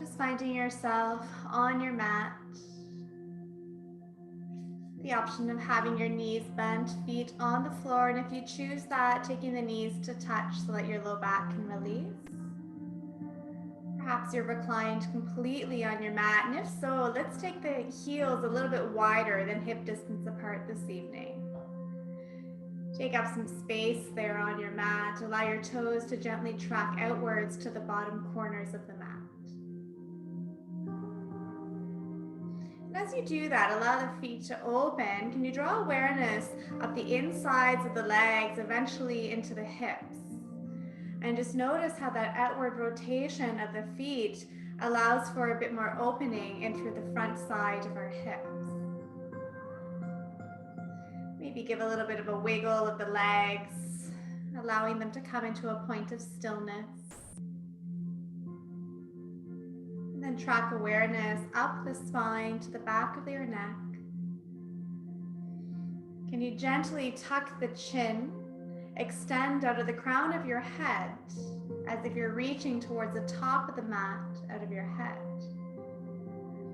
just finding yourself on your mat. The option of having your knees bent, feet on the floor, and if you choose that, taking the knees to touch so that your low back can release. Perhaps you're reclined completely on your mat, and if so, let's take the heels a little bit wider than hip distance apart this evening. Take up some space there on your mat. Allow your toes to gently track outwards to the bottom corners of the mat. And as you do that, allow the feet to open. Can you draw awareness of the insides of the legs, eventually into the hips? And just notice how that outward rotation of the feet allows for a bit more opening in through the front side of our hips. Maybe give a little bit of a wiggle of the legs, allowing them to come into a point of stillness. And then track awareness up the spine to the back of your neck. Can you gently tuck the chin, extend out of the crown of your head as if you're reaching towards the top of the mat out of your head.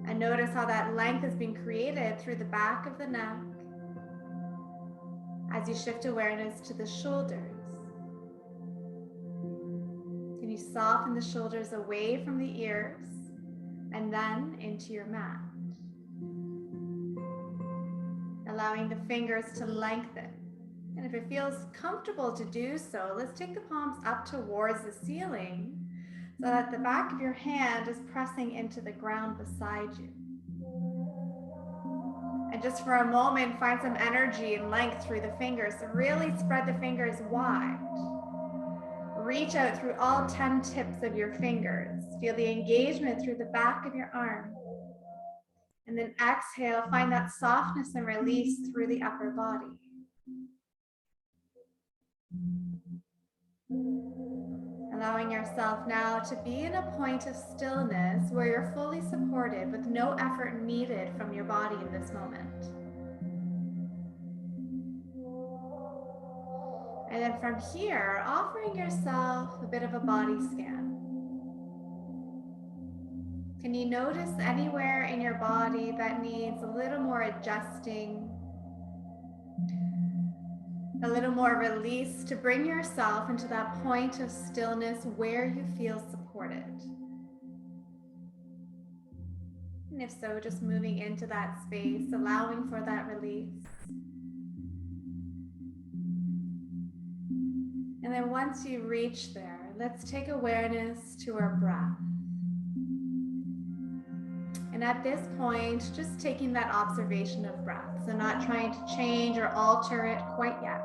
And notice how that length is being created through the back of the neck as you shift awareness to the shoulders. Can you soften the shoulders away from the ears and then into your mat? Allowing the fingers to lengthen. And if it feels comfortable to do so, let's take the palms up towards the ceiling so that the back of your hand is pressing into the ground beside you. And just for a moment, find some energy and length through the fingers. So really spread the fingers wide. Reach out through all 10 tips of your fingers. Feel the engagement through the back of your arm. And then exhale, find that softness and release through the upper body. Allowing yourself now to be in a point of stillness where you're fully supported with no effort needed from your body in this moment. And then from here, offering yourself a bit of a body scan. Can you notice anywhere in your body that needs a little more adjusting, a little more release to bring yourself into that point of stillness where you feel supported? And if so, just moving into that space, allowing for that release. And then once you reach there, let's take awareness to our breath. And at this point, just taking that observation of breath. So not trying to change or alter it quite yet.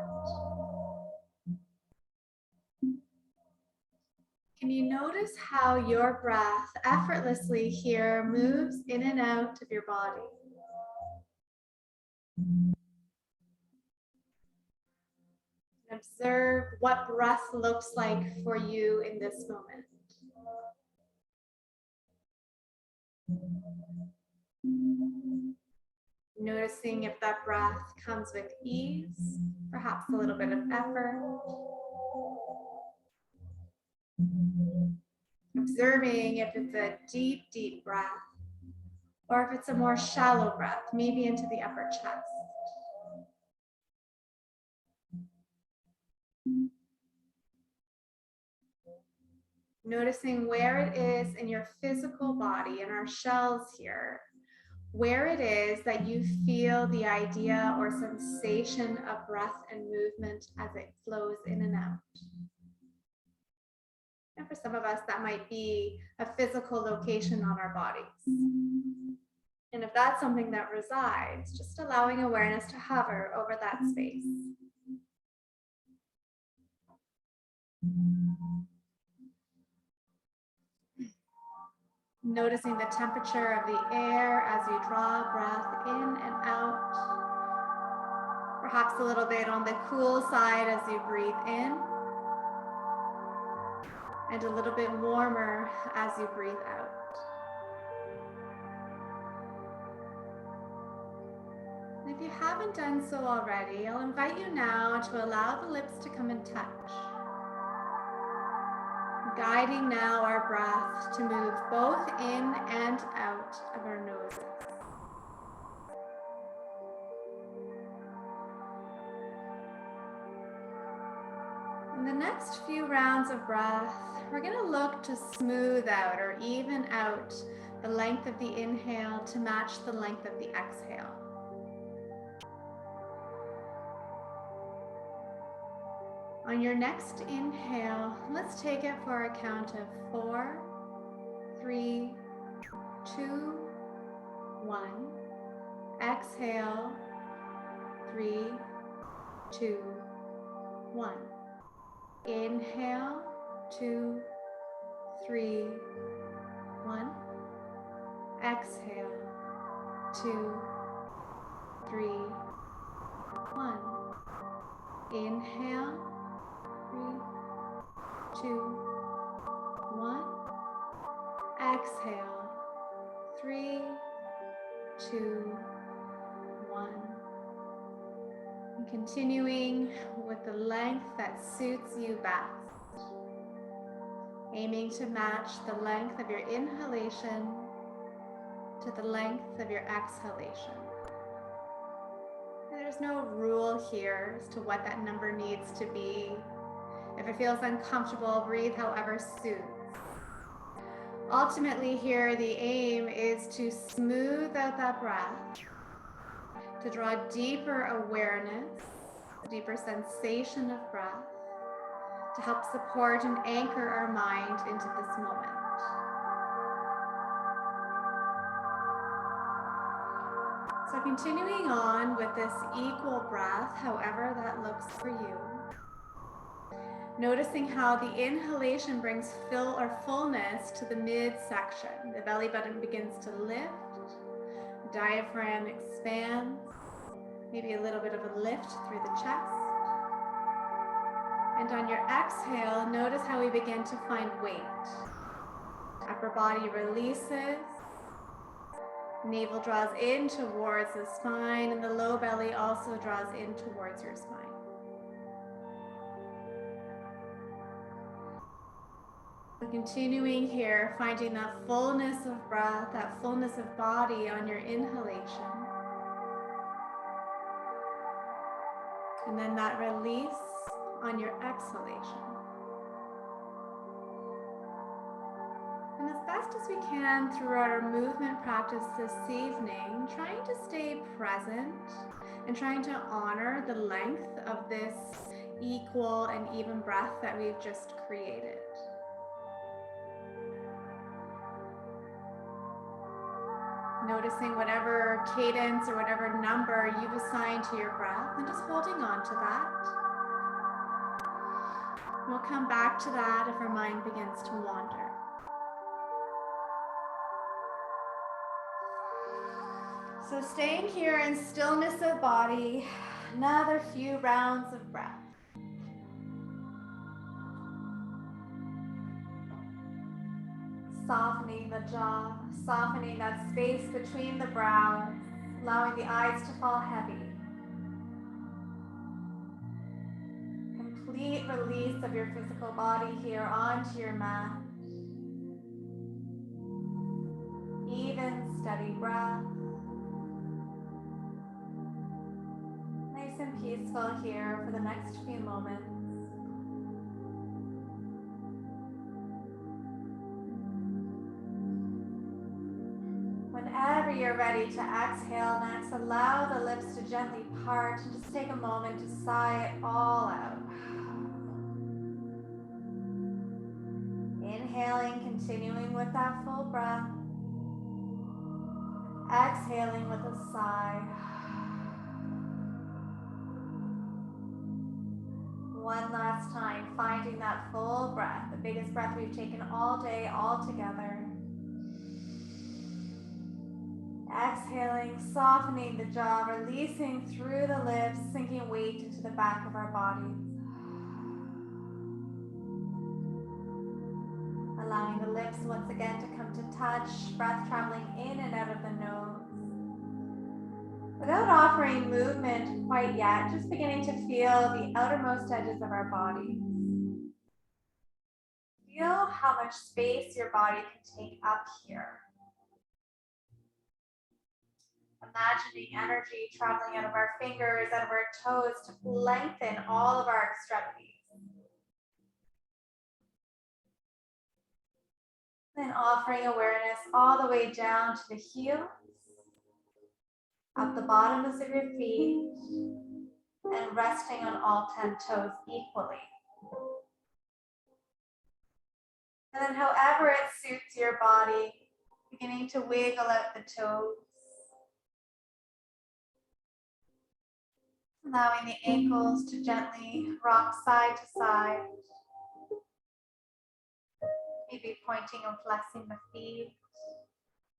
Can you notice how your breath effortlessly here moves in and out of your body? Observe what breath looks like for you in this moment. Noticing if that breath comes with ease, perhaps a little bit of effort. Observing if it's a deep, deep breath, or if it's a more shallow breath, maybe into the upper chest. Noticing where it is in your physical body, in our shells here, where it is that you feel the idea or sensation of breath and movement as it flows in and out. And for some of us, that might be a physical location on our bodies. And if that's something that resides, just allowing awareness to hover over that space. Noticing the temperature of the air as you draw breath in and out. Perhaps a little bit on the cool side as you breathe in. And a little bit warmer as you breathe out. And if you haven't done so already, I'll invite you now to allow the lips to come in touch. guiding now our breath to move both in and out of our noses. In the next few rounds of breath, we're going to look to smooth out or even out the length of the inhale to match the length of the exhale. On your next inhale, let's take it for a count of 4, 3, 2, 1. Exhale, 3, 2, 1. Inhale, 2, 3, 1. Exhale, 2, 3, 1. Inhale, 3, 2, 1. Exhale, 3, 2, 1. And continuing with the length that suits you best. Aiming to match the length of your inhalation to the length of your exhalation. And there's no rule here as to what that number needs to be. If it feels uncomfortable, breathe however suits. Ultimately here, the aim is to smooth out that breath, to draw deeper awareness, a deeper sensation of breath, to help support and anchor our mind into this moment. So continuing on with this equal breath, however that looks for you. Noticing how the inhalation brings fullness to the midsection. The belly button begins to lift, diaphragm expands, maybe a little bit of a lift through the chest. And on your exhale, notice how we begin to find weight. Upper body releases, navel draws in towards the spine, and the low belly also draws in towards your spine. So continuing here, finding that fullness of breath, that fullness of body on your inhalation. And then that release on your exhalation. And as best as we can throughout our movement practice this evening, trying to stay present and trying to honor the length of this equal and even breath that we've just created. Noticing whatever cadence or whatever number you've assigned to your breath and just holding on to that. We'll come back to that if our mind begins to wander. So staying here in stillness of body, another few rounds of breath. Softening the jaw, softening that space between the brows, allowing the eyes to fall heavy. Complete release of your physical body here onto your mat. Even, steady breath. Nice and peaceful here for the next few moments. Whenever you're ready to exhale next, allow the lips to gently part and just take a moment to sigh it all out. Inhaling, continuing with that full breath. Exhaling with a sigh. One last time, finding that full breath, the biggest breath we've taken all day, all together. Exhaling, softening the jaw, releasing through the lips, sinking weight into the back of our bodies. Allowing the lips once again to come to touch, breath traveling in and out of the nose. Without offering movement quite yet, just beginning to feel the outermost edges of our bodies. Feel how much space your body can take up here. Imagining energy traveling out of our fingers, out of our toes to lengthen all of our extremities. Then offering awareness all the way down to the heels, up the bottoms of your feet, and resting on all 10 toes equally. And then however it suits your body, beginning to wiggle out the toes. Allowing the ankles to gently rock side to side. Maybe pointing and flexing the feet,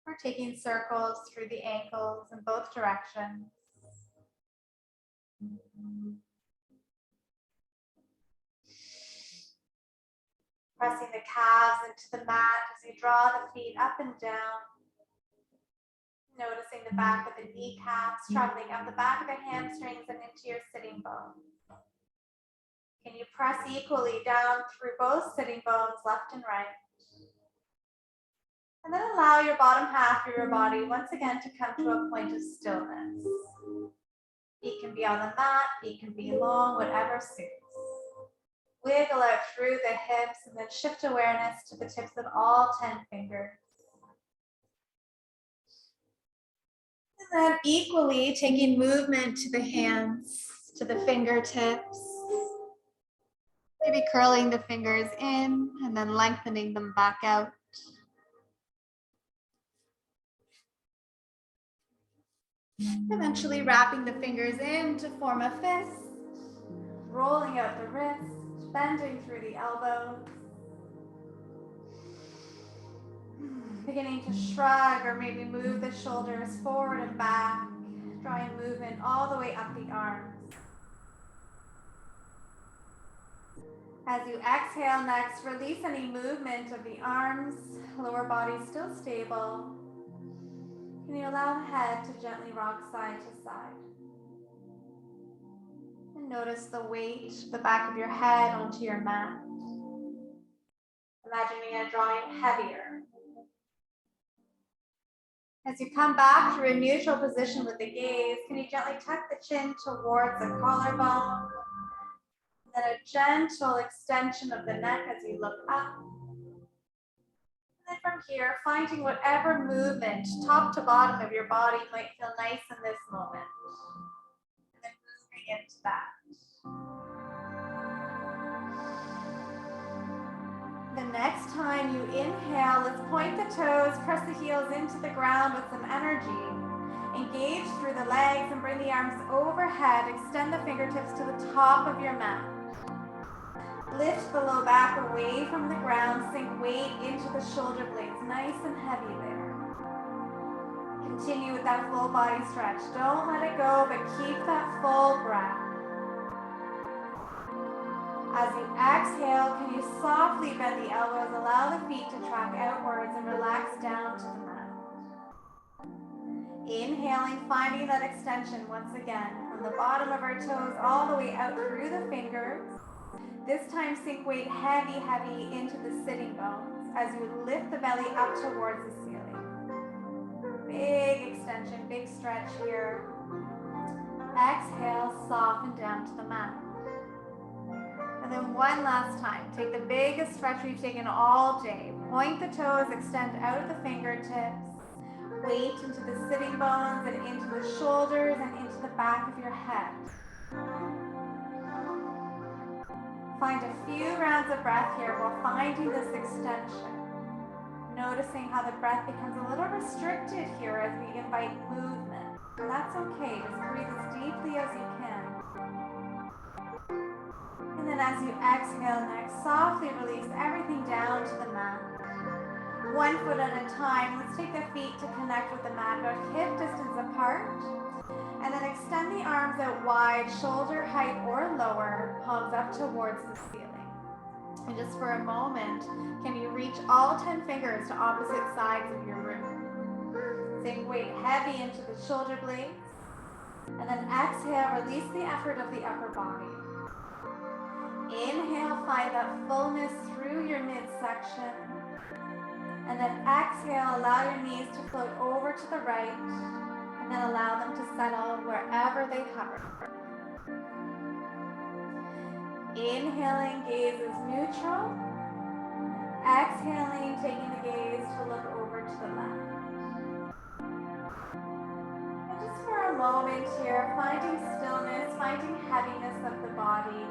or taking circles through the ankles in both directions. Pressing the calves into the mat as you draw the feet up and down. Noticing the back of the kneecaps traveling up the back of the hamstrings and into your sitting bones. Can you press equally down through both sitting bones, left and right? And then allow your bottom half of your body once again to come to a point of stillness. Feet can be on the mat, feet can be long, whatever suits. Wiggle out through the hips and then shift awareness to the tips of all 10 fingers. And then equally taking movement to the hands, to the fingertips. Maybe curling the fingers in and then lengthening them back out. Eventually wrapping the fingers in to form a fist. Rolling out the wrist, bending through the elbows. Beginning to shrug or maybe move the shoulders forward and back, drawing movement all the way up the arms. As you exhale next, release any movement of the arms, lower body still stable. Can you allow the head to gently rock side to side? And notice the weight, the back of your head onto your mat. Imagining it drawing heavier. As you come back through a neutral position with the gaze, can you gently tuck the chin towards the collarbone? And then a gentle extension of the neck as you look up. And then from here, finding whatever movement, top to bottom of your body might feel nice in this moment. And then moving into that. The next time you inhale, let's point the toes, press the heels into the ground with some energy. Engage through the legs and bring the arms overhead. Extend the fingertips to the top of your mat. Lift the low back away from the ground. Sink weight into the shoulder blades, nice and heavy there. Continue with that full body stretch. Don't let it go, but keep that full breath. As you exhale, can you softly bend the elbows, allow the feet to track outwards and relax down to the mat. Inhaling, finding that extension once again from the bottom of our toes all the way out through the fingers. This time sink weight heavy, heavy into the sitting bones as you lift the belly up towards the ceiling. Big extension, big stretch here. Exhale, soften down to the mat. And then one last time, take the biggest stretch we've taken all day. Point the toes, extend out of the fingertips. Weight into the sitting bones and into the shoulders and into the back of your head. Find a few rounds of breath here while finding this extension. Noticing how the breath becomes a little restricted here as we invite movement. And that's okay, just breathe as deeply as you can. And then as you exhale next, softly release everything down to the mat. 1 foot at a time. Let's take the feet to connect with the mat, about hip distance apart. And then extend the arms out wide, shoulder height or lower, palms up towards the ceiling. And just for a moment, can you reach all 10 fingers to opposite sides of your room? Sink weight heavy into the shoulder blades. And then exhale, release the effort of the upper body. Inhale, find that fullness through your midsection. And then exhale, allow your knees to float over to the right, and then allow them to settle wherever they hover. Inhaling, gaze is neutral. Exhaling, taking the gaze to look over to the left. And just for a moment here, finding stillness, finding heaviness of the body,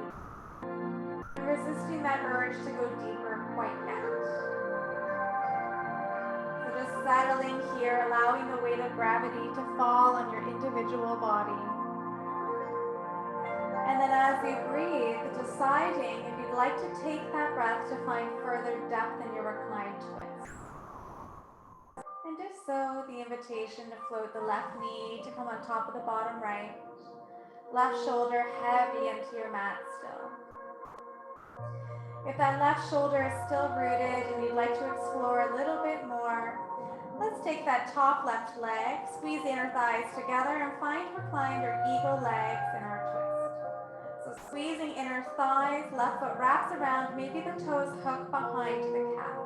and resisting that urge to go deeper quite yet. So just settling here, allowing the weight of gravity to fall on your individual body. And then as you breathe, deciding if you'd like to take that breath to find further depth in your reclined twist. And if so, the invitation to float the left knee to come on top of the bottom right. Left shoulder heavy into your mat still. If that left shoulder is still rooted and you'd like to explore a little bit more, let's take that top left leg, squeeze the inner thighs together and find reclined or eagle legs in our twist. So squeezing inner thighs, left foot wraps around, maybe the toes hook behind the calf.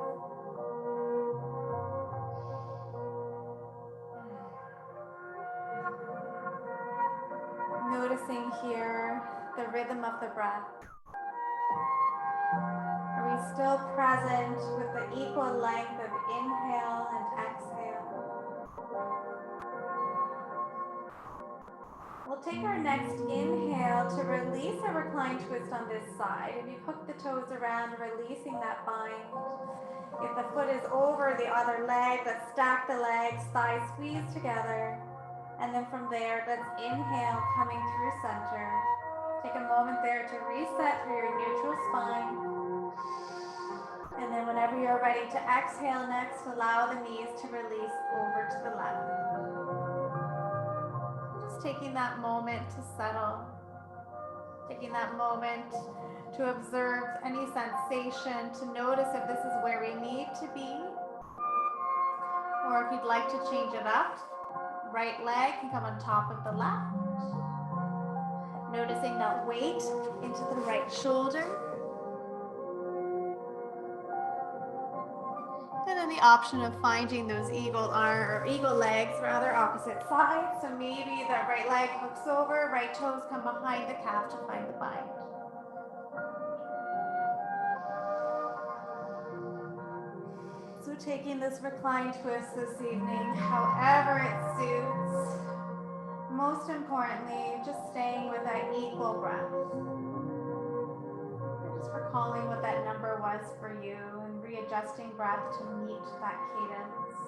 Noticing here the rhythm of the breath. Are we still present with the equal length of inhale and exhale? We'll take our next inhale to release a reclined twist on this side. If you hook the toes around, releasing that bind. If the foot is over the other leg, let's stack the legs, thighs squeeze together. And then from there, let's inhale, coming through center. Take a moment there to reset through your neutral spine. And then whenever you're ready to exhale next, allow the knees to release over to the left. Just taking that moment to settle. Taking that moment to observe any sensation, to notice if this is where we need to be. Or if you'd like to change it up, right leg can come on top of the left. Noticing that weight into the right shoulder. And then the option of finding those eagle legs, rather, opposite sides. So maybe that right leg hooks over, right toes come behind the calf to find the bind. So taking this reclined twist this evening, however it suits. Most importantly, just staying with that equal breath. Just recalling what that number was for you and readjusting breath to meet that cadence.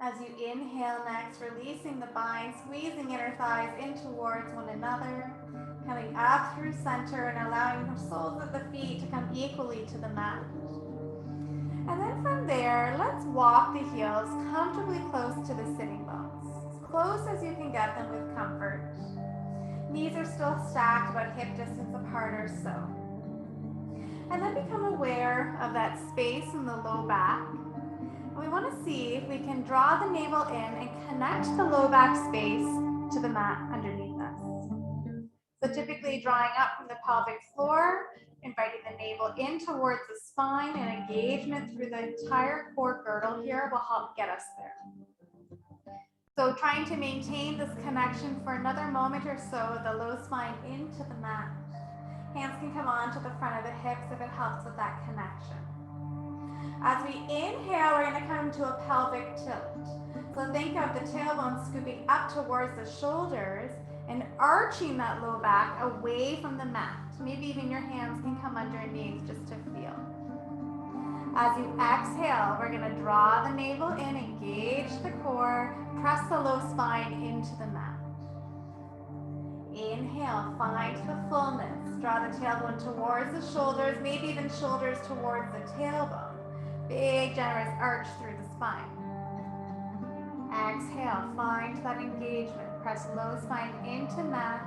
As you inhale next, releasing the bind, squeezing inner thighs in towards one another, coming up through center and allowing the soles of the feet to come equally to the mat. And then from there, let's walk the heels comfortably close to the sitting bones, as close as you can get them with comfort. Knees are still stacked about hip distance apart or so. And then become aware of that space in the low back. And we want to see if we can draw the navel in and connect the low back space to the mat underneath us. So typically drawing up from the pelvic floor, inviting the navel in towards the spine, and engagement through the entire core girdle here will help get us there. So trying to maintain this connection for another moment or so with the low spine into the mat. Hands can come onto the front of the hips if it helps with that connection. As we inhale, we're going to come to a pelvic tilt. So think of the tailbone scooping up towards the shoulders and arching that low back away from the mat. Maybe even your hands can come underneath just to feel. As you exhale, we're going to draw the navel in, engage the core, press the low spine into the mat. Inhale, find the fullness. Draw the tailbone towards the shoulders, maybe even shoulders towards the tailbone. Big, generous arch through the spine. Exhale, find that engagement. Press low spine into mat.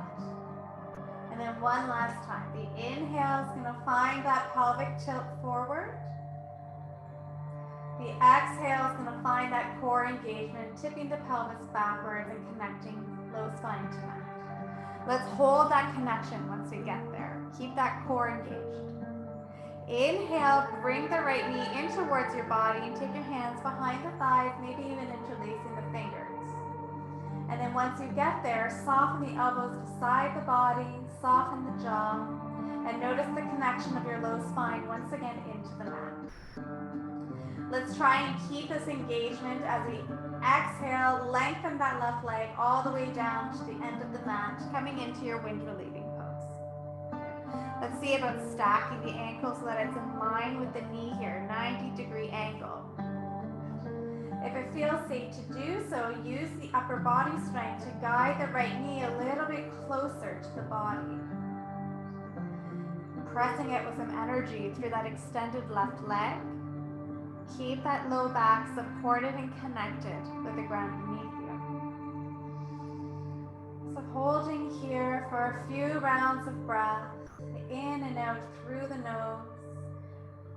And then one last time. The inhale is going to find that pelvic tilt forward. The exhale is going to find that core engagement, tipping the pelvis backwards and connecting low spine to mat. Let's hold that connection. connection once we get there. Keep that core engaged. Inhale, bring the right knee in towards your body and take your hands behind the thighs, maybe even interlacing the fingers. And then once you get there, soften the elbows beside the body, soften the jaw, and notice the connection of your low spine once again into the mat. Let's try and keep this engagement as we exhale, lengthen that left leg all the way down to the end of the mat, coming into your wind relieving pose. Let's see about stacking the ankle so that it's in line with the knee here, 90-degree angle. If it feels safe to do so, use the upper body strength to guide the right knee a little bit closer to the body. Pressing it with some energy through that extended left leg. Keep that low back supported and connected with the ground beneath you. So holding here for a few rounds of breath, in and out through the nose.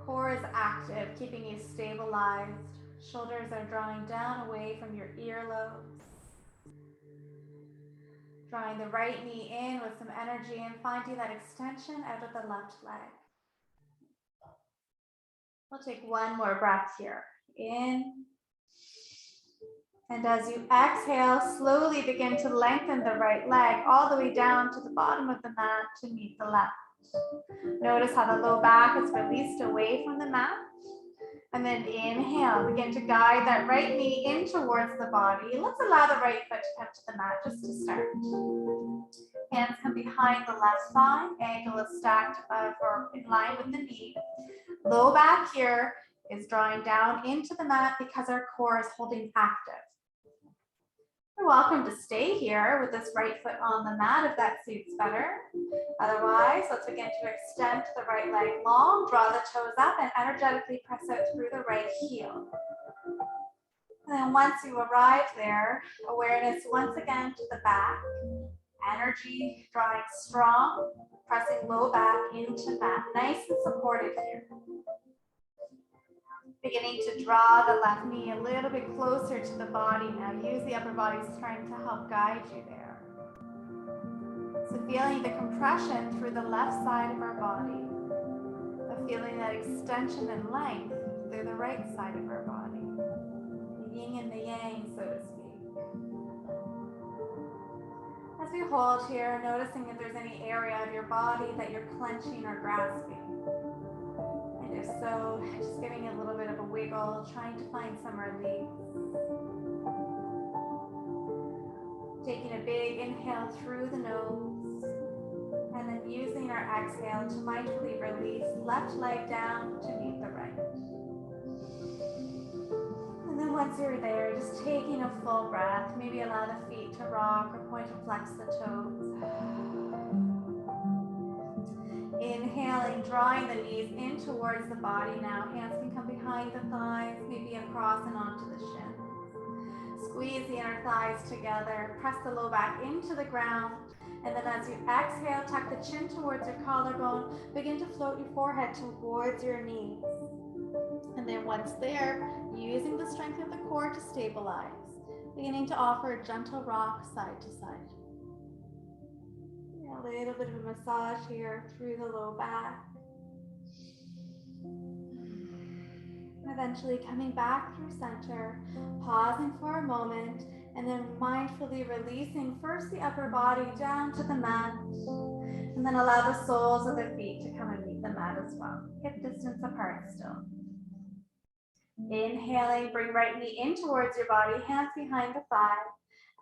Core is active, keeping you stabilized. Shoulders are drawing down away from your earlobes. Drawing the right knee in with some energy and finding that extension out of the left leg. We'll take one more breath here. In. And as you exhale, slowly begin to lengthen the right leg all the way down to the bottom of the mat to meet the left. Notice how the low back is released away from the mat. And then inhale, begin to guide that right knee in towards the body. Let's allow the right foot to come to the mat just to start. Hands come behind the left thigh, ankle is stacked or in line with the knee. Low back here is drawing down into the mat because our core is holding active. You're welcome to stay here with this right foot on the mat if that suits better. Otherwise, let's begin to extend the right leg long, draw the toes up, and energetically press out through the right heel. And then once you arrive there, awareness once again to the back. Energy drawing strong, pressing low back into mat. Nice and supported here. Beginning to draw the left knee a little bit closer to the body now. Use the upper body strength to help guide you there. So feeling the compression through the left side of our body, but feeling that extension and length through the right side of our body. The yin and the yang, so to speak. As we hold here, noticing if there's any area of your body that you're clenching or grasping. If so, just giving it a little bit of a wiggle, trying to find some relief. Taking a big inhale through the nose, and then using our exhale to mindfully release left leg down to meet the right. And then once you're there, just taking a full breath, maybe allow the feet to rock or point and flex the toes. Inhaling, drawing the knees in towards the body now. Hands can come behind the thighs, maybe across and onto the shins. Squeeze the inner thighs together. Press the low back into the ground. And then as you exhale, tuck the chin towards your collarbone. Begin to float your forehead towards your knees. And then once there, using the strength of the core to stabilize. Beginning to offer a gentle rock side to side. A little bit of a massage here through the low back. Eventually coming back through center, pausing for a moment, and then mindfully releasing first the upper body down to the mat, and then allow the soles of the feet to come and meet the mat as well. Hip distance apart still. Inhaling, bring right knee in towards your body, hands behind the thigh.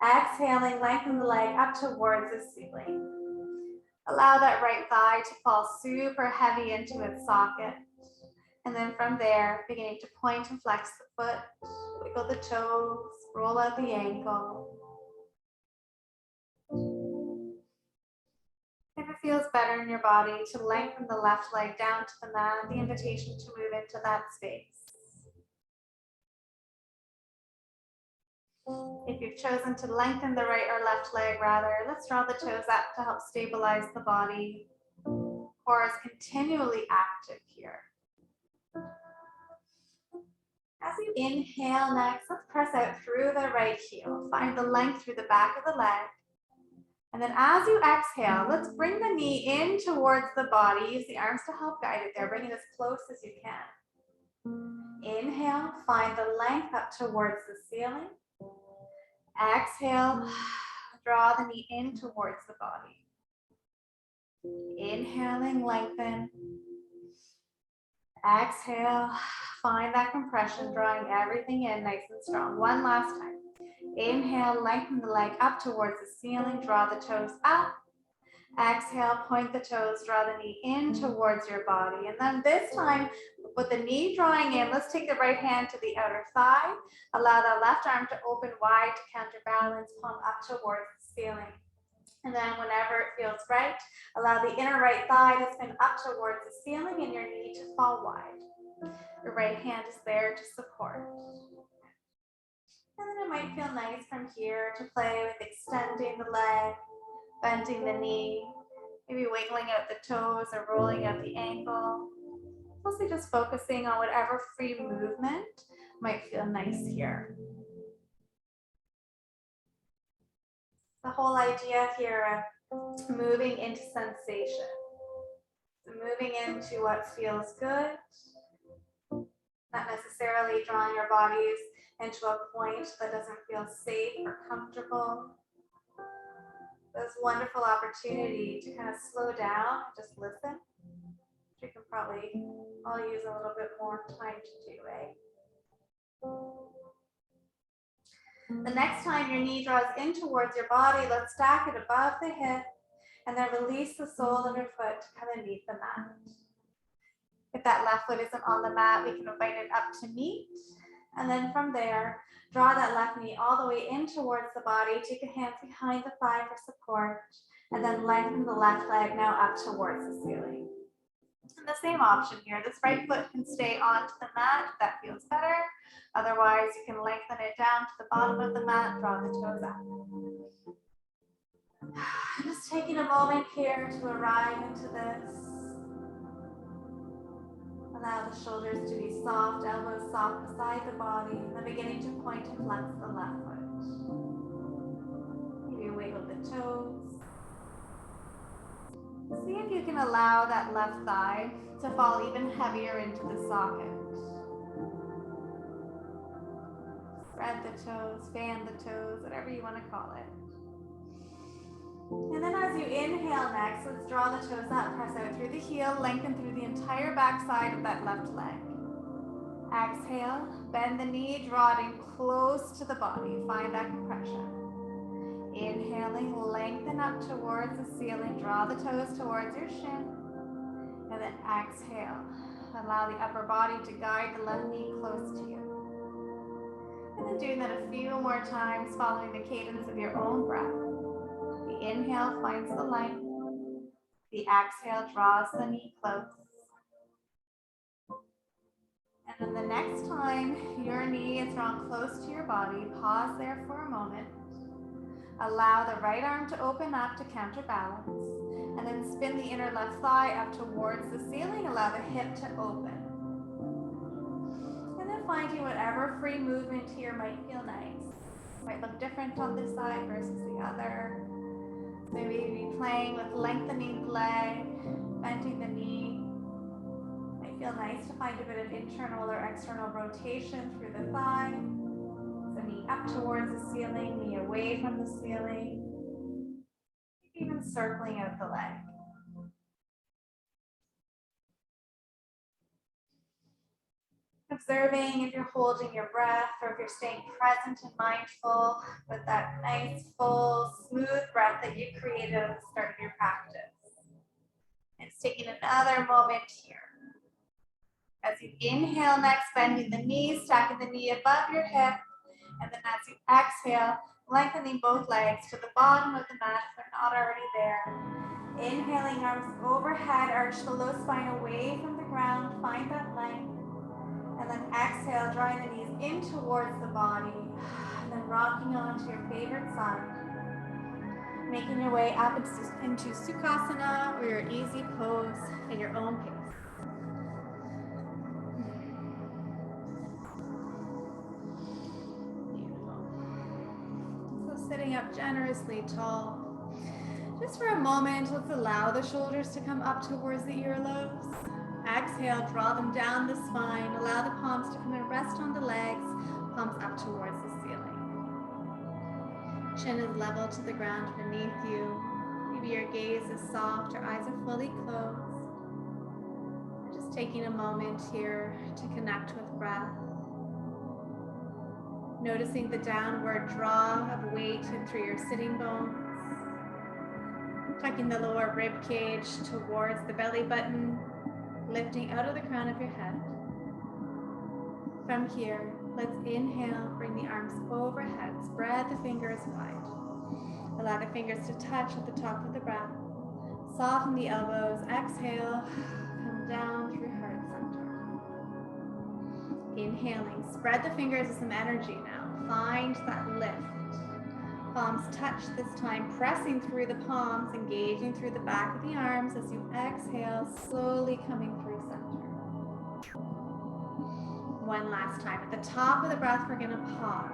Exhaling, lengthen the leg up towards the ceiling. Allow that right thigh to fall super heavy into its socket. And then from there, beginning to point and flex the foot, wiggle the toes, roll out the ankle. If it feels better in your body to lengthen the left leg down to the mat, the invitation to move into that space. If you've chosen to lengthen the right or left leg rather, let's draw the toes up to help stabilize the body. Core is continually active here. As you inhale next, let's press out through the right heel. Find the length through the back of the leg. And then as you exhale, let's bring the knee in towards the body. Use the arms to help guide it there. Bring it as close as you can. Inhale, find the length up towards the ceiling. Exhale, draw the knee in towards the body. Inhaling, lengthen. Exhale, find that compression, drawing everything in nice and strong. One last time. Inhale, lengthen the leg up towards the ceiling, draw the toes up. Exhale, point the toes, draw the knee in towards your body. And then this time, with the knee drawing in, let's take the right hand to the outer thigh. Allow the left arm to open wide to counterbalance, palm up towards the ceiling. And then whenever it feels right, allow the inner right thigh to spin up towards the ceiling and your knee to fall wide. Your right hand is there to support. And then it might feel nice from here to play with extending the leg, bending the knee, maybe wiggling out the toes or rolling out the ankle. Mostly just focusing on whatever free movement might feel nice here. The whole idea here of moving into sensation. So moving into what feels good, not necessarily drawing your bodies into a point that doesn't feel safe or comfortable. This wonderful opportunity to kind of slow down and just listen. You can probably all use a little bit more time to do, eh? The next time your knee draws in towards your body, let's stack it above the hip and then release the sole of your foot to come and meet the mat. If that left foot isn't on the mat, we can invite it up to meet. And then from there, draw that left knee all the way in towards the body. Take your hands behind the thigh for support. And then lengthen the left leg now up towards the ceiling. And the same option here. This right foot can stay onto the mat if that feels better. Otherwise, you can lengthen it down to the bottom of the mat, draw the toes up. Just taking a moment here to arrive into this. Allow the shoulders to be soft, elbows soft beside the body, and then beginning to point and flex the left foot. Maybe wiggle the toes. See if you can allow that left thigh to fall even heavier into the socket. Spread the toes, fan the toes, whatever you want to call it. And then as you inhale next, let's draw the toes up, press out through the heel, lengthen through the entire back side of that left leg. Exhale, bend the knee, draw it in close to the body, find that compression. Inhaling, lengthen up towards the ceiling, draw the toes towards your shin, and then exhale. Allow the upper body to guide the left knee close to you. And then doing that a few more times, following the cadence of your own breath. The inhale finds the length. The exhale draws the knee close. And then the next time your knee is drawn close to your body, pause there for a moment. Allow the right arm to open up to counterbalance. And then spin the inner left thigh up towards the ceiling. Allow the hip to open. And then finding whatever free movement here might feel nice. Might look different on this side versus the other. Maybe be playing with lengthening the leg, bending the knee. Might feel nice to find a bit of internal or external rotation through the thigh. The knee up towards the ceiling, knee away from the ceiling. Even circling out the leg. Observing if you're holding your breath or if you're staying present and mindful with that nice, full, smooth breath that you created at the start of your practice. And it's taking another moment here. As you inhale next, bending the knees, stacking the knee above your hip. And then as you exhale, lengthening both legs to the bottom of the mat if they're not already there. Inhaling, arms overhead, arch the low spine away from the ground, find that length. And then exhale, drawing the knees in towards the body. And then rocking onto your favorite side. Making your way up into Sukhasana or your easy pose at your own pace. Beautiful. So sitting up generously tall. Just for a moment, let's allow the shoulders to come up towards the earlobes. Exhale, draw them down the spine. Allow the palms to come and rest on the legs, palms up towards the ceiling. Chin is level to the ground beneath you. Maybe your gaze is soft, your eyes are fully closed. Just taking a moment here to connect with breath. Noticing the downward draw of weight in through your sitting bones. Tucking the lower rib cage towards the belly button, lifting out of the crown of your head. From here, let's inhale, bring the arms overhead, spread the fingers wide. Allow the fingers to touch at the top of the breath. Soften the elbows, exhale, come down through heart center. Inhaling, spread the fingers with some energy now. Find that lift. Palms touch this time, pressing through the palms, engaging through the back of the arms as you exhale, slowly coming through center. One last time. At the top of the breath, we're going to pause.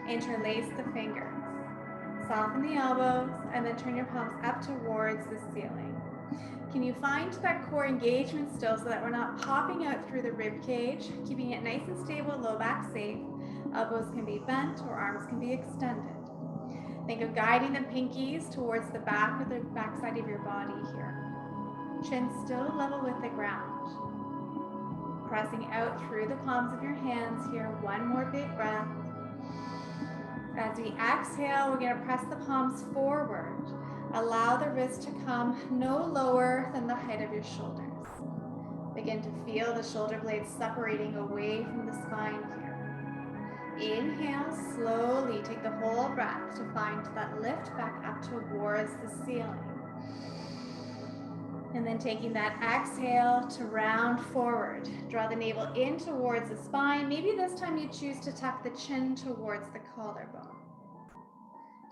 Interlace the fingers. Soften the elbows, and then turn your palms up towards the ceiling. Can you find that core engagement still so that we're not popping out through the rib cage, keeping it nice and stable, low back safe. Elbows can be bent or arms can be extended. Think of guiding the pinkies towards the back of the backside of your body here. Chin still level with the ground. Pressing out through the palms of your hands here. One more big breath. As we exhale, we're going to press the palms forward. Allow the wrist to come no lower than the height of your shoulders. Begin to feel the shoulder blades separating away from the spine here. Inhale, slowly take the whole breath to find that lift back up towards the ceiling. And then taking that exhale to round forward. Draw the navel in towards the spine. Maybe this time you choose to tuck the chin towards the collarbone.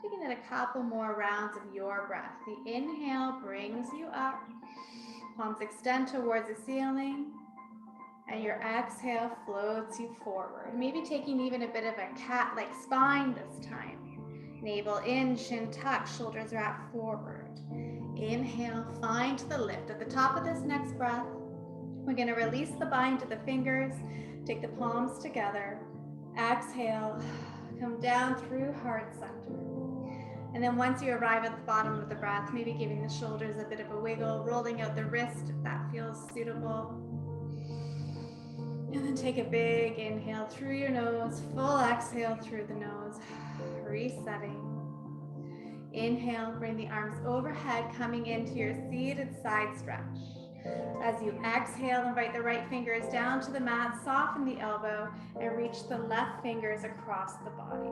Taking it a couple more rounds of your breath. The inhale brings you up. Palms extend towards the ceiling. And your exhale floats you forward. Maybe taking even a bit of a cat-like spine this time. Navel in, chin tucked, shoulders wrapped forward. Inhale, find the lift. At the top of this next breath, we're going to release the bind of the fingers. Take the palms together. Exhale, come down through heart center. And then once you arrive at the bottom of the breath, maybe giving the shoulders a bit of a wiggle, rolling out the wrist if that feels suitable. And then take a big inhale through your nose, full exhale through the nose, resetting. Inhale, bring the arms overhead, coming into your seated side stretch. As you exhale, invite the right fingers down to the mat, soften the elbow, and reach the left fingers across the body.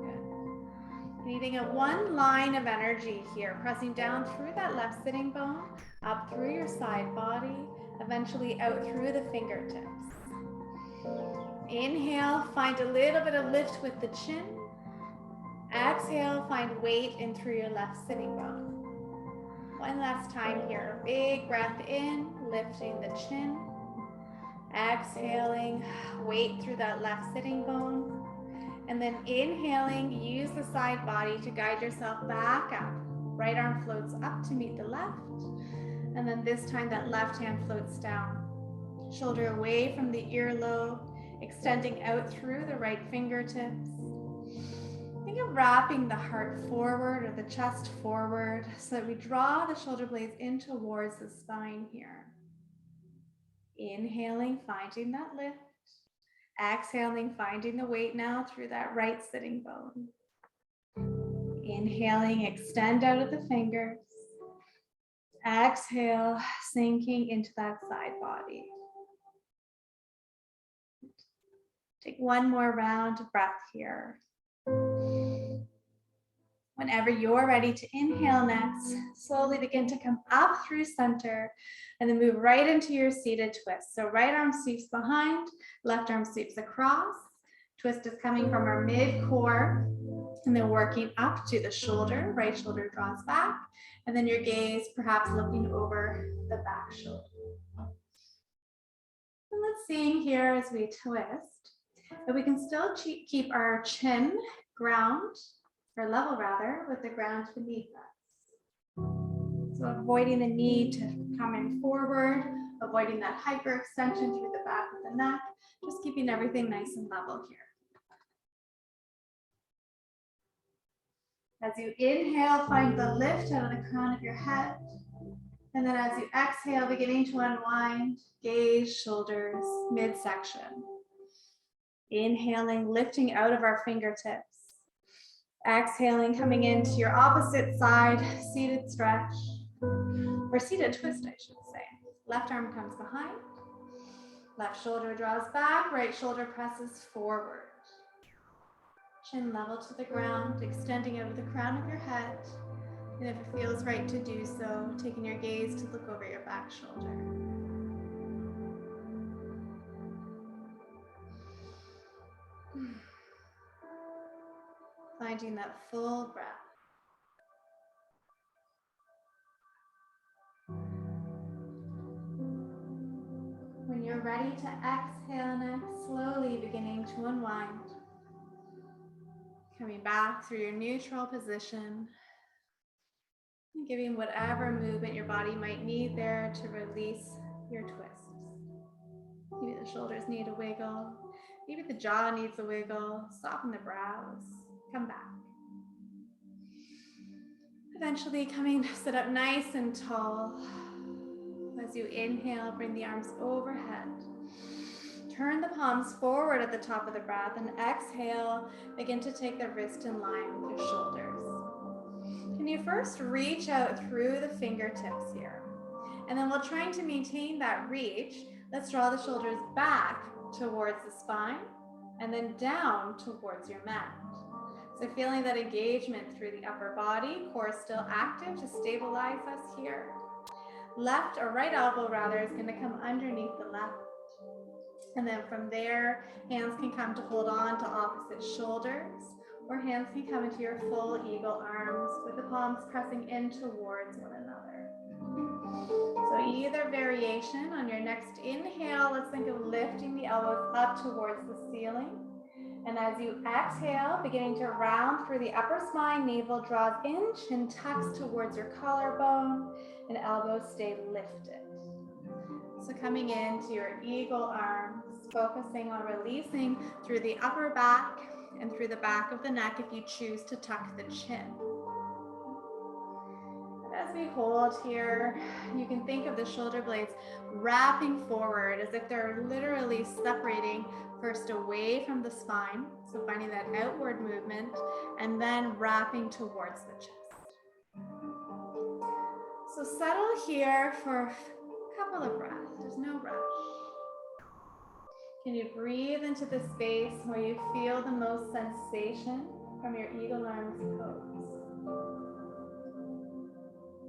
Good. Leaving a one line of energy here, pressing down through that left sitting bone, up through your side body, eventually out through the fingertips. Inhale, find a little bit of lift with the chin. Exhale, find weight in through your left sitting bone. One last time here. Big breath in, lifting the chin. Exhaling, weight through that left sitting bone. And then inhaling, use the side body to guide yourself back up. Right arm floats up to meet the left. And then this time that left hand floats down. Shoulder away from the earlobe, extending out through the right fingertips. Think of wrapping the heart forward or the chest forward so that we draw the shoulder blades in towards the spine here. Inhaling, finding that lift. Exhaling, finding the weight now through that right sitting bone. Inhaling, extend out of the fingers. Exhale, sinking into that side body. Take one more round of breath here. Whenever you're ready to inhale next, slowly begin to come up through center and then move right into your seated twist. So right arm sweeps behind, left arm sweeps across. Twist is coming from our mid-core and then working up to the shoulder. Right shoulder draws back and then your gaze perhaps looking over the back shoulder. And let's see here as we twist, but we can still keep our chin ground, or level rather, with the ground beneath us. So avoiding the need to come in forward, avoiding that hyperextension through the back of the neck, just keeping everything nice and level here. As you inhale, find the lift out of the crown of your head. And then as you exhale, beginning to unwind, gaze, shoulders, midsection. Inhaling, lifting out of our fingertips. Exhaling, coming into your opposite side, seated stretch, or seated twist, I should say. Left arm comes behind, left shoulder draws back, right shoulder presses forward. Chin level to the ground, extending over the crown of your head. And if it feels right to do so, taking your gaze to look over your back shoulder. Finding that full breath. When you're ready to exhale next, slowly beginning to unwind. Coming back through your neutral position. And giving whatever movement your body might need there to release your twists. Maybe the shoulders need a wiggle. Maybe the jaw needs a wiggle. Soften the brows. Come back. Eventually coming to sit up nice and tall. As you inhale, bring the arms overhead. Turn the palms forward at the top of the breath, and exhale, begin to take the wrist in line with your shoulders. Can you first reach out through the fingertips here? And then while trying to maintain that reach, let's draw the shoulders back towards the spine and then down towards your mat. So feeling that engagement through the upper body, core still active to stabilize us here. Left or right elbow rather is going to come underneath the left. And then from there, hands can come to hold on to opposite shoulders, or hands can come into your full eagle arms with the palms pressing in towards one another. So either variation. On your next inhale, let's think of lifting the elbows up towards the ceiling. And as you exhale, beginning to round through the upper spine, navel draws in, chin tucks towards your collarbone, and elbows stay lifted. So coming into your eagle arms, focusing on releasing through the upper back and through the back of the neck if you choose to tuck the chin. And as we hold here, you can think of the shoulder blades wrapping forward as if they're literally separating first away from the spine, so finding that outward movement, and then wrapping towards the chest. So settle here for a couple of breaths. There's no rush. Can you breathe into the space where you feel the most sensation from your eagle arms pose?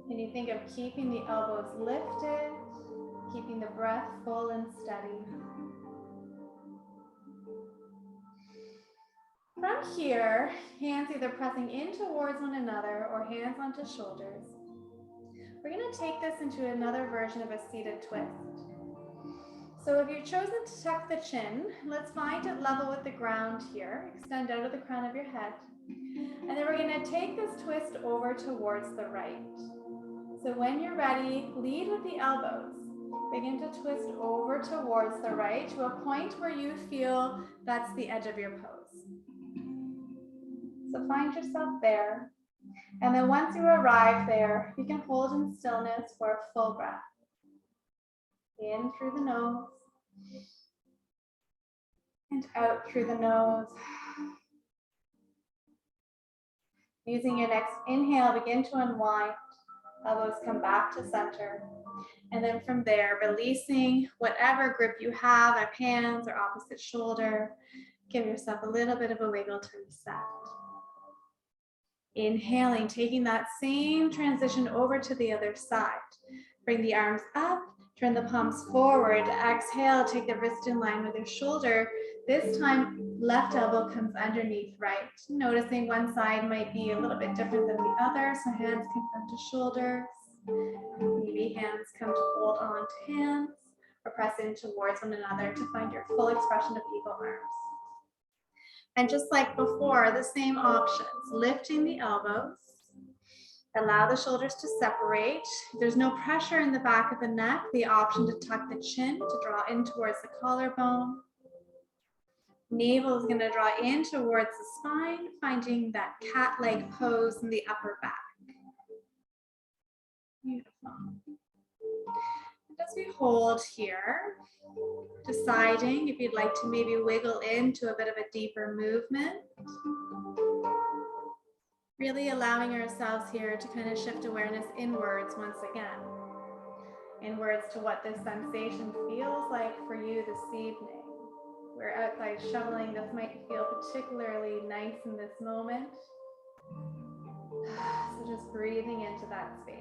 Can you think of keeping the elbows lifted, keeping the breath full and steady? From here, hands either pressing in towards one another or hands onto shoulders. We're going to take this into another version of a seated twist. So if you've chosen to tuck the chin, let's find it level with the ground here. Extend out of the crown of your head. And then we're going to take this twist over towards the right. So when you're ready, lead with the elbows. Begin to twist over towards the right to a point where you feel that's the edge of your pose. So find yourself there. And then once you arrive there, you can hold in stillness for a full breath. In through the nose and out through the nose. Using your next inhale, begin to unwind. Elbows come back to center. And then from there, releasing whatever grip you have of hands or opposite shoulder. Give yourself a little bit of a wiggle to reset. Inhaling, taking that same transition over to the other side. Bring the arms up, turn the palms forward. Exhale, take the wrist in line with your shoulder. This time, left elbow comes underneath right. Noticing one side might be a little bit different than the other, so hands can come to shoulders. Maybe hands come to hold on to hands or press in towards one another to find your full expression of eagle arms. And just like before, the same options, lifting the elbows, Allow the shoulders to separate. There's no pressure in the back of the neck. The option to tuck the chin to draw in towards the collarbone. Navel is going to draw in towards the spine, finding that cat-like pose in the upper back. Beautiful. And as we hold here, deciding if you'd like to maybe wiggle into a bit of a deeper movement. Really allowing ourselves here to kind of shift awareness inwards once again. Inwards to what this sensation feels like for you this evening. Where outside shoveling, this might feel particularly nice in this moment. So just breathing into that space.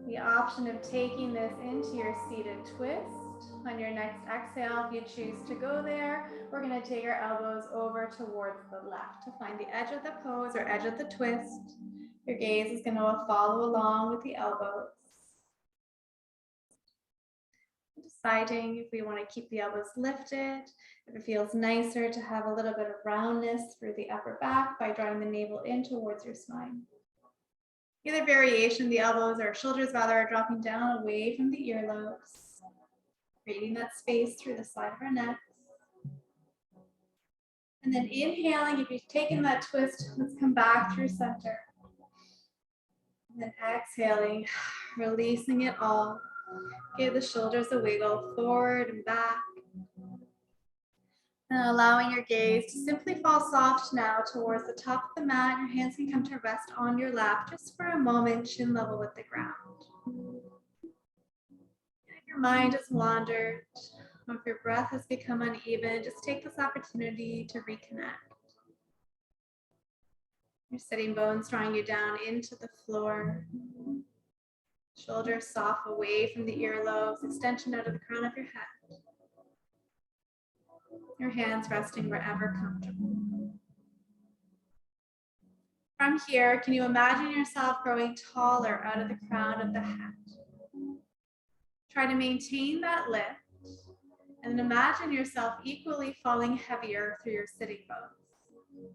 The option of taking this into your seated twist. On your next exhale, if you choose to go there, we're going to take our elbows over towards the left to find the edge of the pose or edge of the twist. Your gaze is going to follow along with the elbows. Deciding if we want to keep the elbows lifted, if it feels nicer to have a little bit of roundness through the upper back by drawing the navel in towards your spine. The other variation, the elbows or shoulders rather are dropping down away from the earlobes, creating that space through the side of our neck. And then inhaling, if you've taken that twist, let's come back through center. And then exhaling, releasing it all. Give the shoulders a wiggle forward and back. And allowing your gaze to simply fall soft now towards the top of the mat. Your hands can come to rest on your lap just for a moment, chin level with the ground. If your mind has wandered, or if your breath has become uneven, just take this opportunity to reconnect. Your sitting bones drawing you down into the floor. Shoulders soft away from the earlobes, extension out of the crown of your head. Your hands resting wherever comfortable. From here, can you imagine yourself growing taller out of the crown of the head? Try to maintain that lift and then imagine yourself equally falling heavier through your sitting bones.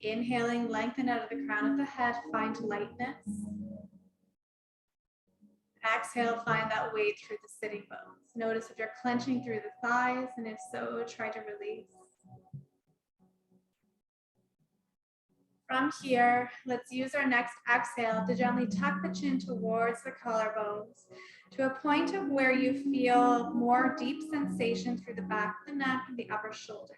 Inhaling, lengthen out of the crown of the head, find lightness. Exhale, find that weight through the sitting bones. Notice if you're clenching through the thighs, and if so, try to release. From here, let's use our next exhale to gently tuck the chin towards the collarbones to a point of where you feel more deep sensation through the back of the neck and the upper shoulders.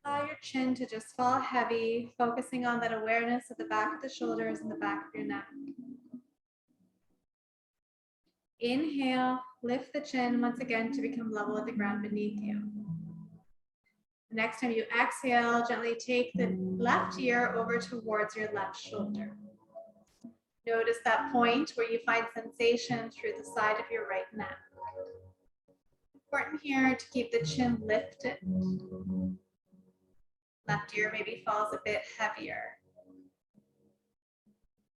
Allow your chin to just fall heavy, focusing on that awareness of the back of the shoulders and the back of your neck. Inhale, lift the chin once again to become level with the ground beneath you. The next time you exhale, gently take the left ear over towards your left shoulder. Notice that point where you find sensation through the side of your right neck. Important here to keep the chin lifted. Left ear maybe falls a bit heavier.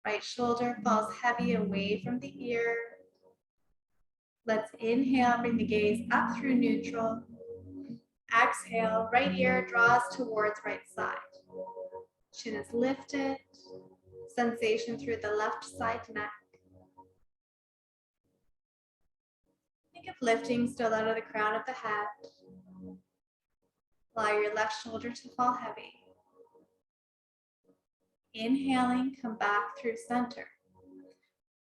Right shoulder falls heavy away from the ear. Let's inhale, bring the gaze up through neutral. Exhale, right ear draws towards right side. Chin is lifted. Sensation through the left side neck. Think of lifting still out of the crown of the head. Allow your left shoulder to fall heavy. Inhaling, come back through center.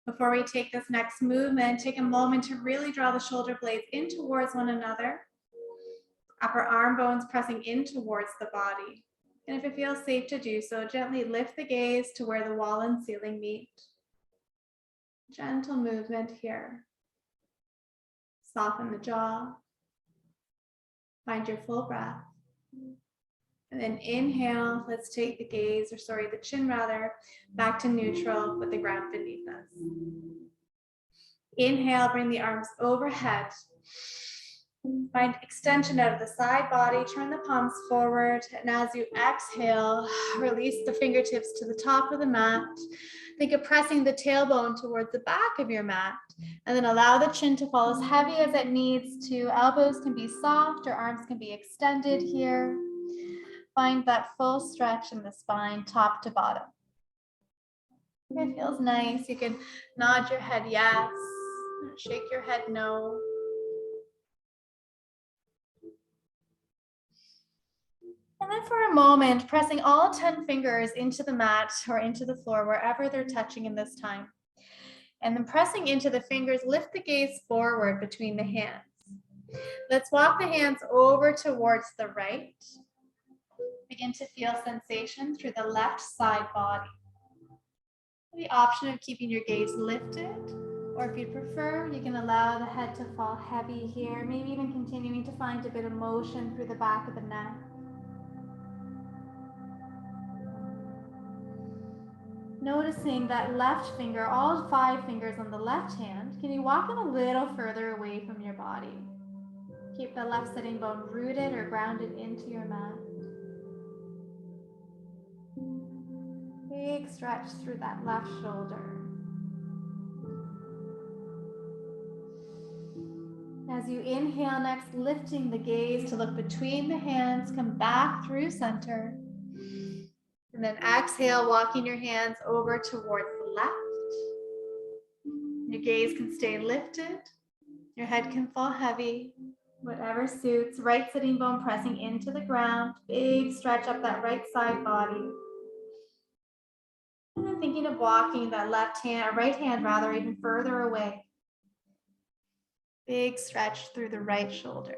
Before we take this next movement, take a moment to really draw the shoulder blades in towards one another. Upper arm bones pressing in towards the body. And if it feels safe to do so, gently lift the gaze to where the wall and ceiling meet. Gentle movement here. Soften the jaw. Find your full breath. And then inhale, let's take the gaze, the chin rather, back to neutral with the ground beneath us. Inhale, bring the arms overhead. Find extension out of the side body, turn the palms forward, and as you exhale, release the fingertips to the top of the mat. Think of pressing the tailbone towards the back of your mat, and then allow the chin to fall as heavy as it needs to. Elbows can be soft or arms can be extended here. Find that full stretch in the spine, top to bottom. If it feels nice, you can nod your head yes, shake your head no. And then for a moment, pressing all 10 fingers into the mat or into the floor, wherever they're touching in this time. And then pressing into the fingers, lift the gaze forward between the hands. Let's walk the hands over towards the right. Begin to feel sensation through the left side body. The option of keeping your gaze lifted, or if you prefer, you can allow the head to fall heavy here, maybe even continuing to find a bit of motion through the back of the neck. Noticing that left finger, all 5 fingers on the left hand, can you walk them a little further away from your body? Keep the left sitting bone rooted or grounded into your mat. Big stretch through that left shoulder. As you inhale next, lifting the gaze to look between the hands, come back through center. And then exhale, walking your hands over towards the left. Your gaze can stay lifted. Your head can fall heavy, whatever suits. Right sitting bone pressing into the ground. Big stretch up that right side body. And then thinking of walking that right hand rather, even further away. Big stretch through the right shoulder.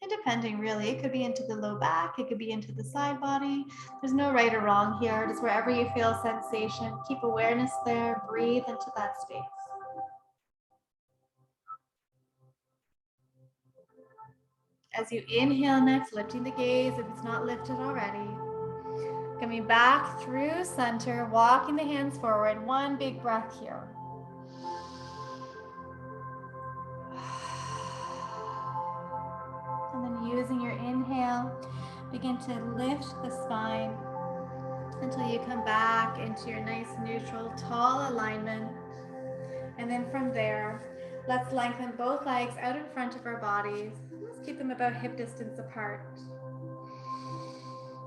And depending really, it could be into the low back, it could be into the side body. There's no right or wrong here, just wherever you feel sensation, keep awareness there, breathe into that space. As you inhale next, lifting the gaze if it's not lifted already. Coming back through center, walking the hands forward, one big breath here. And then using your inhale, begin to lift the spine until you come back into your nice neutral, tall alignment. And then from there, let's lengthen both legs out in front of our bodies. Let's keep them about hip distance apart.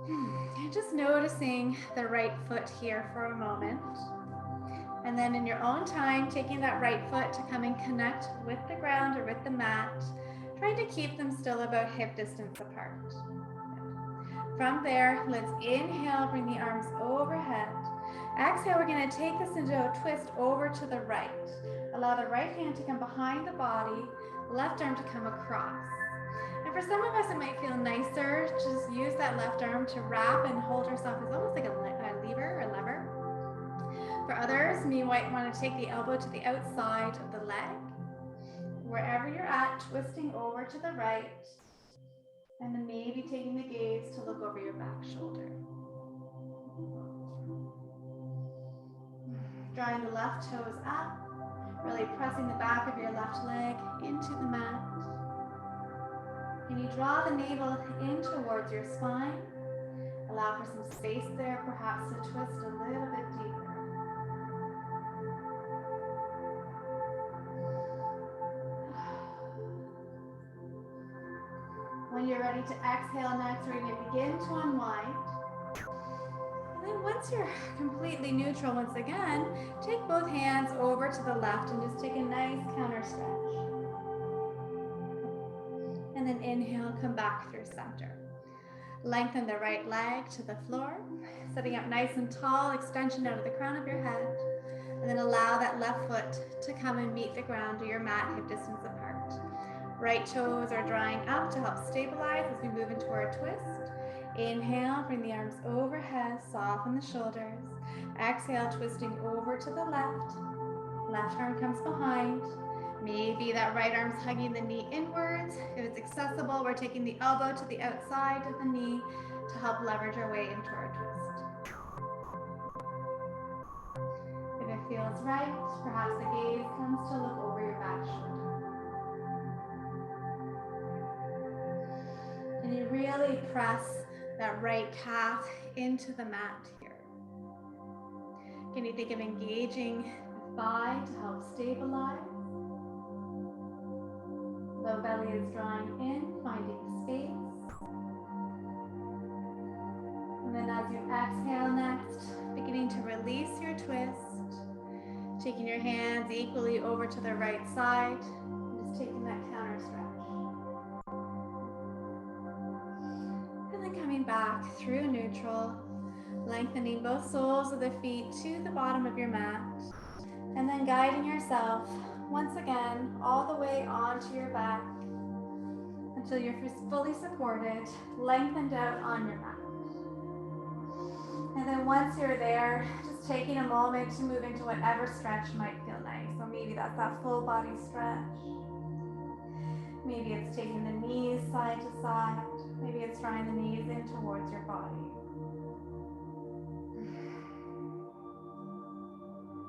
And just noticing the right foot here for a moment. And then in your own time, taking that right foot to come and connect with the ground or with the mat, trying to keep them still about hip distance apart. From there, let's inhale, bring the arms overhead. Exhale, we're going to take this into a twist over to the right. Allow the right hand to come behind the body, left arm to come across. And for some of us, it might feel nicer to just use that left arm to wrap and hold ourselves as almost like a lever. For others, you might want to take the elbow to the outside of the leg. Wherever you're at, twisting over to the right, and then maybe taking the gaze to look over your back shoulder. Drawing the left toes up, really pressing the back of your left leg into the mat. Can you draw the navel in towards your spine? Allow for some space there, perhaps to twist a little bit deeper. When you're ready to exhale next, we're going to begin to unwind. And then once you're completely neutral once again, take both hands over to the left and just take a nice counter stretch. And then inhale, come back through center. Lengthen the right leg to the floor, sitting up nice and tall, extension out of the crown of your head. And then allow that left foot to come and meet the ground or your mat hip distance apart. Right toes are drawing up to help stabilize as we move into our twist. Inhale, bring the arms overhead, soften the shoulders. Exhale, twisting over to the left. Left arm comes behind. Maybe that right arm's hugging the knee inwards. If it's accessible, we're taking the elbow to the outside of the knee to help leverage our way into our twist. If it feels right, perhaps the gaze comes to look over your back shoulder. And you really press that right calf into the mat here. Can you think of engaging the thigh to help stabilize? Low belly is drawing in, finding space. And then as you exhale next, beginning to release your twist, taking your hands equally over to the right side, and just taking that counter stretch. And then coming back through neutral, lengthening both soles of the feet to the bottom of your mat, and then guiding yourself once again all the way onto your back until you're fully supported, lengthened out on your mat. And then once you're there, just taking a moment to move into whatever stretch might feel nice. So maybe that's that full body stretch. Maybe it's taking the knees side to side. Maybe it's drawing the knees in towards your body.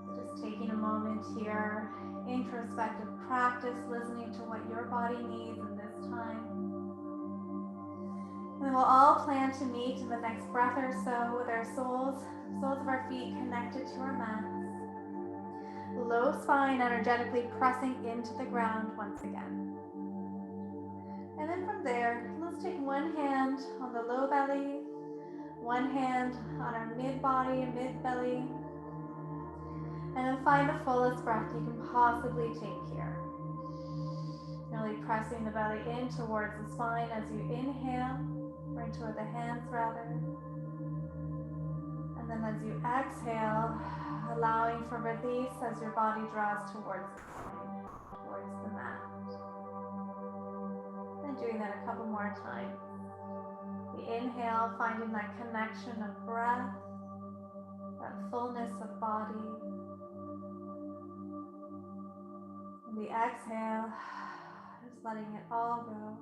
So just taking a moment here, introspective practice, listening to what your body needs in this time. And then we'll all plan to meet in the next breath or so with our soles of our feet connected to our mats. Low spine energetically pressing into the ground once again. And then from there, let's take one hand on the low belly, one hand on our mid-body and mid-belly, and then find the fullest breath you can possibly take here. Really pressing the belly in towards the spine as you inhale, or into the hands rather. And then as you exhale, allowing for release as your body draws towards the spine, towards the mat. And doing that a couple more times. The inhale, finding that connection of breath, that fullness of body. And the exhale, just letting it all go.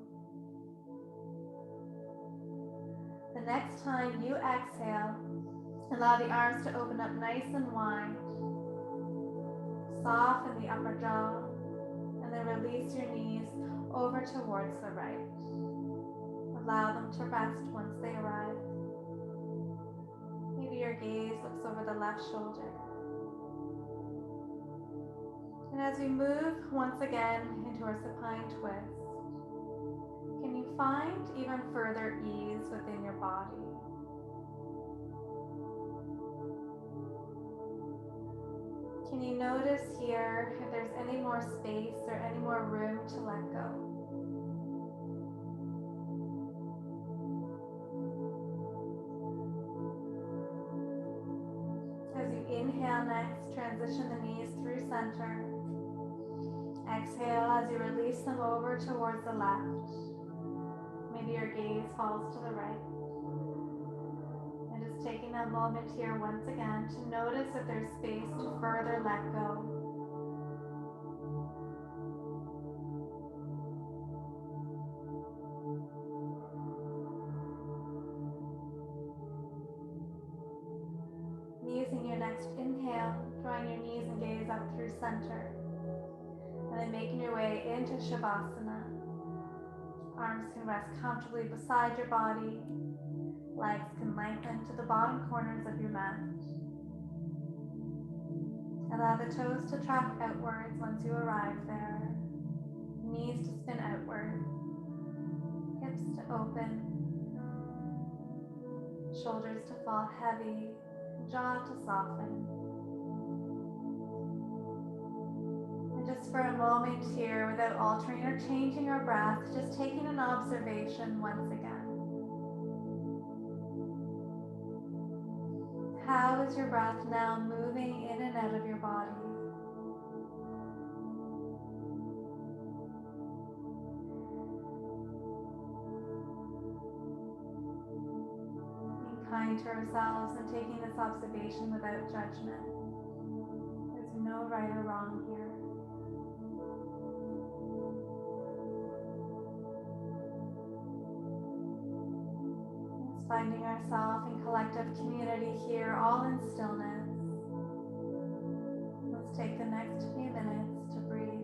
The next time you exhale, allow the arms to open up nice and wide. Soften the upper jaw, and then release your knees over towards the right. Allow them to rest once they arrive. Maybe your gaze looks over the left shoulder. And as we move once again into our supine twist, can you find even further ease within your body? Can you notice here if there's any more space or any more room to let go? As you inhale next, transition the knees through center. Exhale as you release them over towards the left. Maybe your gaze falls to the right. And just taking a moment here once again to notice if there's space to further let go. Using your next inhale, drawing your knees and gaze up through center. And then making your way into Shavasana. Arms can rest comfortably beside your body. Legs can lengthen to the bottom corners of your mat. Allow the toes to track outwards once you arrive there. Knees to spin outward. Hips to open. Shoulders to fall heavy. Jaw to soften. And just for a moment here, without altering or changing our breath, just taking an observation once again. How is your breath now moving in and out of your body? Being kind to ourselves and taking this observation without judgment. There's no right or wrong here. Finding ourselves in collective community here, all in stillness. Let's take the next few minutes to breathe.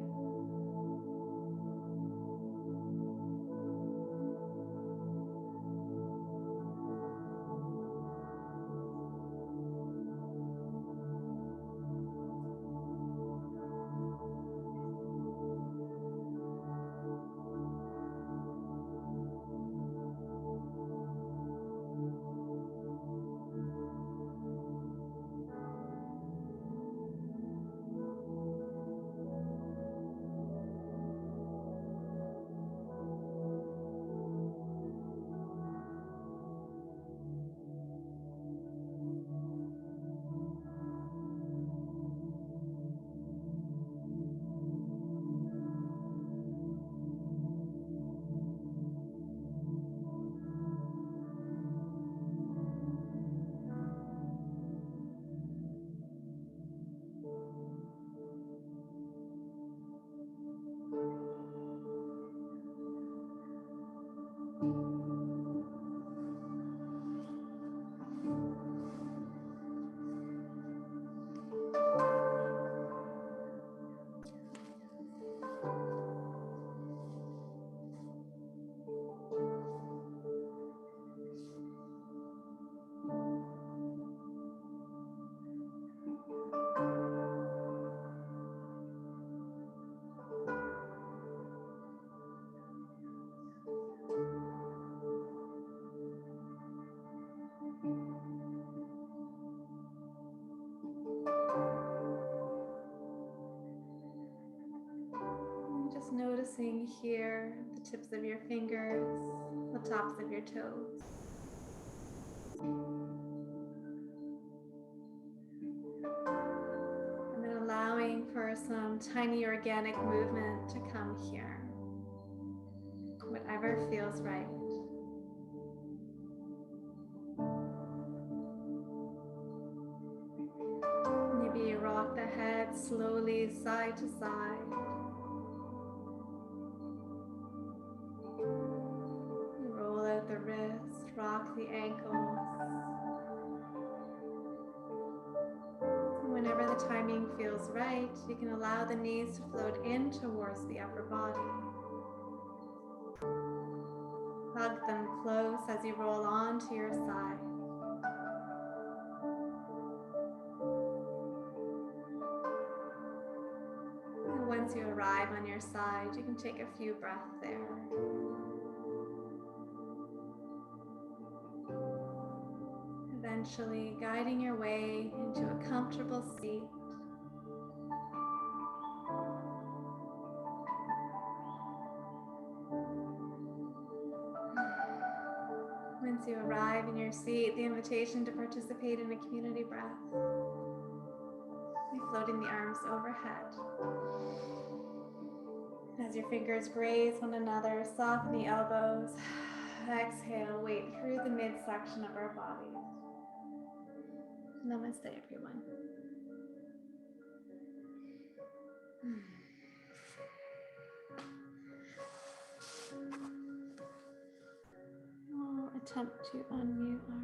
noticing here the tips of your fingers, the tops of your toes. And then allowing for some tiny organic movement to come here. Whatever feels right. Maybe you rock the head slowly side to side. Roll out the wrist, rock the ankles. Whenever the timing feels right, you can allow the knees to float in towards the upper body. Hug them close as you roll on to your side. And once you arrive on your side, you can take a few breaths there. Eventually guiding your way into a comfortable seat. Once you arrive in your seat, the invitation to participate in a community breath. By floating the arms overhead. As your fingers graze one another, soften the elbows. Exhale, weight through the midsection of our bodies. Namaste, everyone. We'll attempt to unmute our